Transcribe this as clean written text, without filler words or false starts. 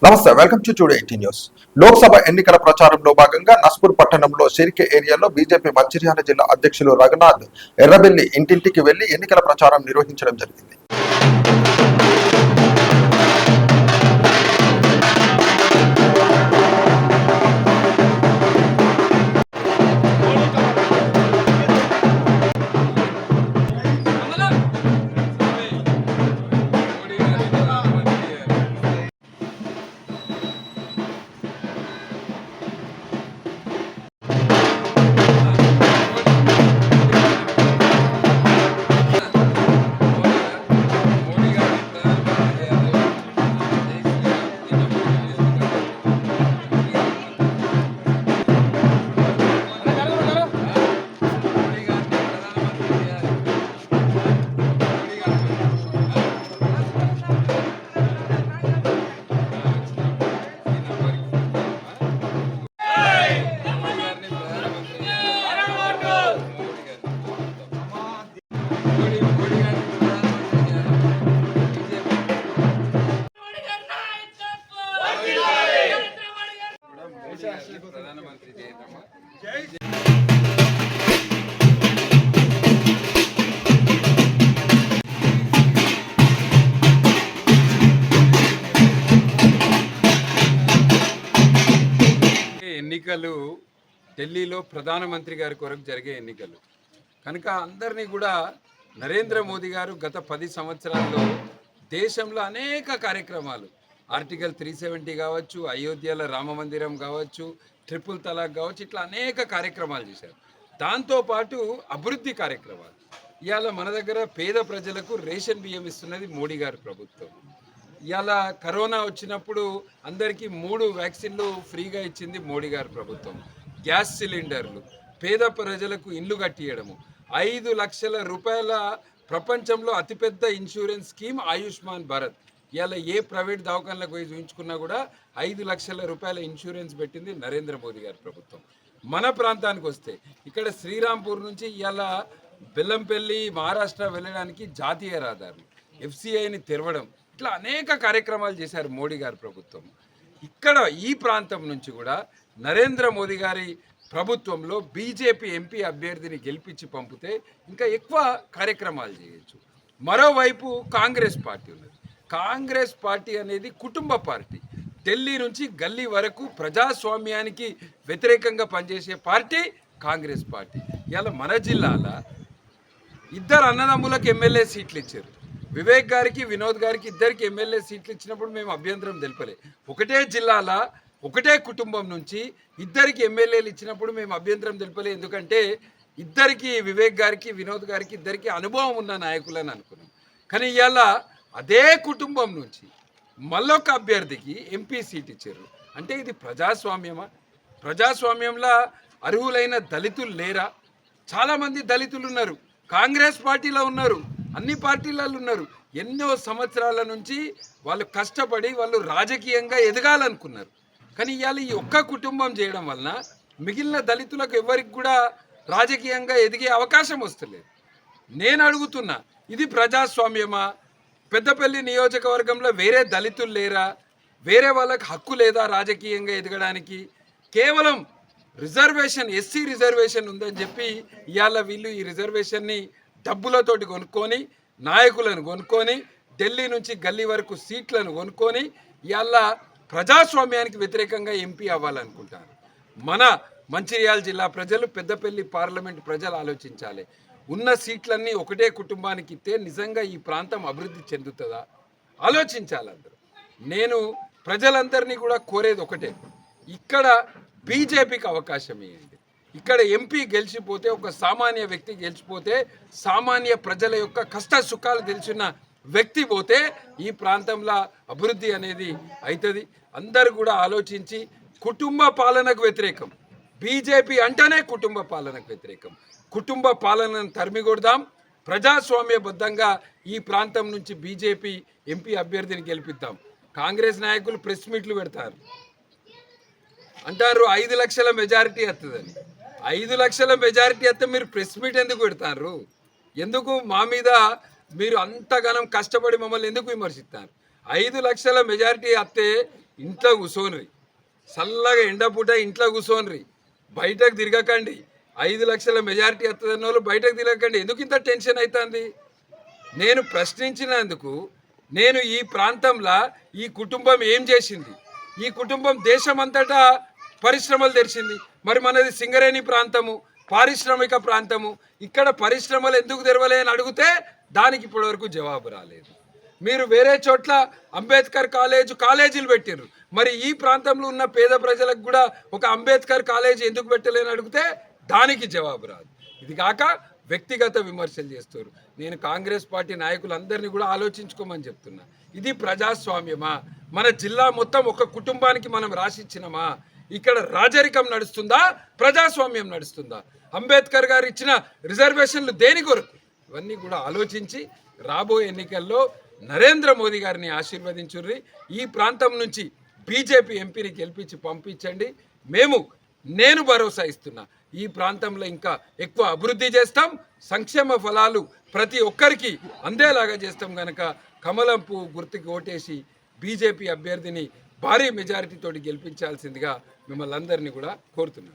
నమస్తే, welcome to today 18 news. Lok Sabha ఎన్నికల ప్రచారంలో భాగంగా నస్పూర్ పట్టణంలో షిర్కే ఏరియాలో బీజేపీ మంచిర్యాల జిల్లా అధ్యక్షులు రఘునాథ్ ఎర్రబెల్లి ఇంటింటికి వెళ్లి ఎన్నికల ప్రచారం నిర్వహించడం జరిగింది. ఎన్నికలు ఢిల్లీలో ప్రధానమంత్రి గారి కొరకు జరిగే ఎన్నికలు కనుక అందరినీ కూడా నరేంద్ర మోదీ గారు గత 10 సంవత్సరాల్లో దేశంలో అనేక కార్యక్రమాలు ఆర్టికల్ 370 కావచ్చు, అయోధ్యలో రామ మందిరం కావచ్చు, ట్రిపుల్ తలాక్ కావచ్చు, ఇట్లా అనేక కార్యక్రమాలు చేశారు. దాంతోపాటు అభివృద్ధి కార్యక్రమాలు. ఇవాళ మన దగ్గర పేద ప్రజలకు రేషన్ బియ్యం ఇస్తున్నది మోడీ గారి ప్రభుత్వం. ఇవాళ కరోనా వచ్చినప్పుడు అందరికీ 3 వ్యాక్సిన్లు ఫ్రీగా ఇచ్చింది మోడీ గారి ప్రభుత్వం. గ్యాస్ సిలిండర్లు, పేద ప్రజలకు ఇండ్లు కట్టియడము, 5 లక్షల రూపాయల ప్రపంచంలో అతిపెద్ద ఇన్సూరెన్స్ స్కీమ్ ఆయుష్మాన్ భారత్. ఇవాళ ఏ ప్రైవేట్ దవాఖానలకు పోయి చూయించుకున్నా కూడా 5 లక్షల రూపాయల ఇన్సూరెన్స్ పెట్టింది నరేంద్ర మోదీ గారి ప్రభుత్వం. మన ప్రాంతానికి వస్తే ఇక్కడ శ్రీరాంపూర్ నుంచి ఇవాళ బెల్లంపల్లి మహారాష్ట్ర వెళ్ళడానికి జాతీయ రహదారులు, ఎఫ్సిఐని తెరవడం, ఇట్లా అనేక కార్యక్రమాలు చేశారు మోడీ గారి ప్రభుత్వం. ఇక్కడ ఈ ప్రాంతం నుంచి కూడా నరేంద్ర మోదీ గారి ప్రభుత్వంలో బీజేపీ ఎంపీ అభ్యర్థిని గెలిపించి పంపితే ఇంకా ఎక్కువ కార్యక్రమాలు చేయొచ్చు. మరోవైపు కాంగ్రెస్ పార్టీ ఉన్నది. కాంగ్రెస్ పార్టీ అనేది కుటుంబ పార్టీ. ఢిల్లీ నుంచి గల్లీ వరకు ప్రజాస్వామ్యానికి వ్యతిరేకంగా పనిచేసే పార్టీ కాంగ్రెస్ పార్టీ. ఇలా మన జిల్లాలో 2 అన్నదమ్ములకు ఎమ్మెల్యే సీట్లు ఇచ్చారు. వివేక్ గారికి, వినోద్ గారికి ఇద్దరికి ఎమ్మెల్యే సీట్లు ఇచ్చినప్పుడు మేము అభ్యంతరం తెలిపలే. ఒకటే జిల్లాలో ఒకటే కుటుంబం నుంచి 2కి ఎమ్మెల్యేలు ఇచ్చినప్పుడు మేము అభ్యంతరం తెలిపలే. ఎందుకంటే ఇద్దరికి, వివేక్ గారికి, వినోద్ గారికి ఇద్దరికి అనుభవం ఉన్న నాయకులని అనుకున్నాం. కానీ ఇవాళ అదే కుటుంబం నుంచి మళ్ళొక అభ్యర్థికి ఎంపీ సీట్ ఇచ్చారు. అంటే ఇది ప్రజాస్వామ్యమా? ప్రజాస్వామ్యంలో అర్హులైన దళితులు లేరా? చాలామంది దళితులు ఉన్నారు, కాంగ్రెస్ పార్టీలో ఉన్నారు, అన్ని పార్టీలలో ఉన్నారు. ఎన్నో సంవత్సరాల నుంచి వాళ్ళు కష్టపడి వాళ్ళు రాజకీయంగా ఎదగాలనుకున్నారు. కానీ ఇవాళ ఈ ఒక్క కుటుంబం చేయడం వలన మిగిలిన దళితులకు ఎవరికి కూడా రాజకీయంగా ఎదిగే అవకాశం వస్తలేదు. నేను అడుగుతున్నా, ఇది ప్రజాస్వామ్యమా? పెద్దపల్లి నియోజకవర్గంలో వేరే దళితులు లేరా? వేరే వాళ్ళకి హక్కు లేదా రాజకీయంగా ఎదగడానికి? కేవలం రిజర్వేషన్, ఎస్సీ రిజర్వేషన్ ఉందని చెప్పి ఇవాళ వీళ్ళు ఈ రిజర్వేషన్ని డబ్బులతోటి కొనుక్కొని, నాయకులను కొనుక్కొని, ఢిల్లీ నుంచి గల్లీ వరకు సీట్లను కొనుక్కొని ఇవాళ ప్రజాస్వామ్యానికి వ్యతిరేకంగా ఎంపీ అవ్వాలనుకుంటారు. మన మంచిర్యాల జిల్లా ప్రజలు, పెద్దపల్లి పార్లమెంట్ ప్రజలు ఆలోచించాలి. ఉన్న సీట్లన్నీ ఒకటే కుటుంబానికి ఇస్తే నిజంగా ఈ ప్రాంతం అభివృద్ధి చెందుతుందా? ఆలోచించాలి అందరూ. నేను ప్రజలందరినీ కూడా కోరేది ఒకటే, ఇక్కడ బీజేపీకి అవకాశం ఇవ్వండి. ఇక్కడ ఎంపీ గెలిచిపోతే, ఒక సామాన్య వ్యక్తి గెలిచిపోతే, సామాన్య ప్రజల యొక్క కష్ట సుఖాలు తెలిసిన వ్యక్తి పోతే ఈ ప్రాంతంలో అభివృద్ధి అనేది అవుతుంది. అందరూ కూడా ఆలోచించి కుటుంబ పాలనకు వ్యతిరేకం, బీజేపీ అంటేనే కుటుంబ పాలనకు వ్యతిరేకం. కుటుంబ పాలనను తరిమికొడదాం. ప్రజాస్వామ్యబద్ధంగా ఈ ప్రాంతం నుంచి బీజేపీ ఎంపీ అభ్యర్థిని గెలిపిద్దాం. కాంగ్రెస్ నాయకులు ప్రెస్ మీట్లు పెడతారు, అంటారు 5 లక్షల మెజారిటీ వస్తుందని. 5 లక్షల మెజారిటీ వస్తే మీరు ప్రెస్ మీట్ ఎందుకు పెడతారు? ఎందుకు మా మీద మీరు అంతగానం కష్టపడి మమ్మల్ని ఎందుకు విమర్శిస్తారు? 5 లక్షల మెజారిటీ వస్తే ఇంట్లో కూర్చోన్రి, చల్లగా ఎండపూట ఇంట్లో కూర్చోన్రి, బయటకు తిరగకండి. 5 లక్షల మెజారిటీ వస్తుందన్న వాళ్ళు బయటకు తిరగకండి. ఎందుకు ఇంత టెన్షన్ అవుతుంది? నేను ప్రశ్నించినందుకు, నేను ఈ ప్రాంతంలో ఈ కుటుంబం ఏం చేసింది, ఈ కుటుంబం దేశమంతటా పరిశ్రమలు తెరిచింది. మరి మనది సింగరేణి ప్రాంతము, పారిశ్రామిక ప్రాంతము, ఇక్కడ పరిశ్రమలు ఎందుకు తెరవలే అని అడిగితే దానికి ఇప్పటివరకు జవాబు రాలేదు. మీరు వేరే చోట్ల అంబేద్కర్ కాలేజీలు పెట్టారు, మరి ఈ ప్రాంతంలో ఉన్న పేద ప్రజలకు కూడా ఒక అంబేద్కర్ కాలేజీ ఎందుకు పెట్టలేని అడిగితే దానికి జవాబు రాదు. ఇది కాక వ్యక్తిగత విమర్శలు చేస్తారు. నేను కాంగ్రెస్ పార్టీ నాయకులందరినీ కూడా ఆలోచించుకోమని చెప్తున్నా. ఇది ప్రజాస్వామ్యమా? మన జిల్లా మొత్తం ఒక కుటుంబానికి మనం రాసిచ్చినమా? ఇక్కడ రాజరికం నడుస్తుందా, ప్రజాస్వామ్యం నడుస్తుందా? అంబేద్కర్ గారు ఇచ్చిన రిజర్వేషన్లు దేని కొరకు? ఇవన్నీ కూడా ఆలోచించి రాబోయే ఎన్నికల్లో నరేంద్ర మోదీ గారిని ఆశీర్వదించుర్రి. ఈ ప్రాంతం నుంచి బీజేపీ ఎంపీని గెలిపించి పంపించండి. నేను భరోసా ఇస్తున్నా, ఈ ప్రాంతంలో ఇంకా ఎక్కువ అభివృద్ధి చేస్తాం, సంక్షేమ ఫలాలు ప్రతి ఒక్కరికి అందేలాగా చేస్తాం. కనుక కమలం పువ్వు గుర్తుకి ఓటేసి బీజేపీ అభ్యర్థిని భారీ మెజారిటీతోటి గెలిపించాల్సిందిగా మిమ్మల్ని అందరినీ కూడా కోరుతున్నాను.